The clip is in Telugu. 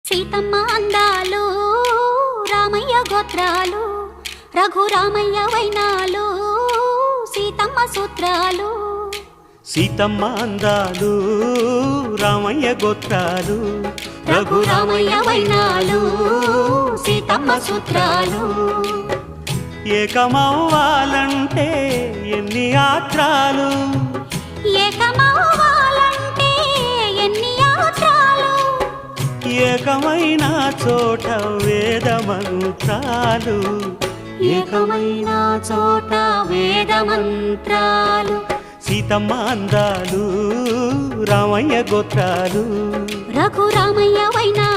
సీతమ్మ అందాలు రామయ్య గోత్రాలు రఘురామయ్య వైనాలు సీతమ్మ సూత్రాలు. సీతమ్మ అందాలు రామయ్య గోత్రాలు రఘురామయ్య వైనాలు సీతమ్మ సూత్రాలు. ఏకమవ్వాలంటే ఎన్ని యాత్రాలు, ఏకమవ్వాలంటే ఎన్ని యాత్రాలు, ఏకమైన చోట వేద మంత్రాలు, ఏకమైన చోట వేద మంత్రాలు. సీతమ్మ అందాలు రామయ్య గోత్రాలు రఘురామయ్య వైనా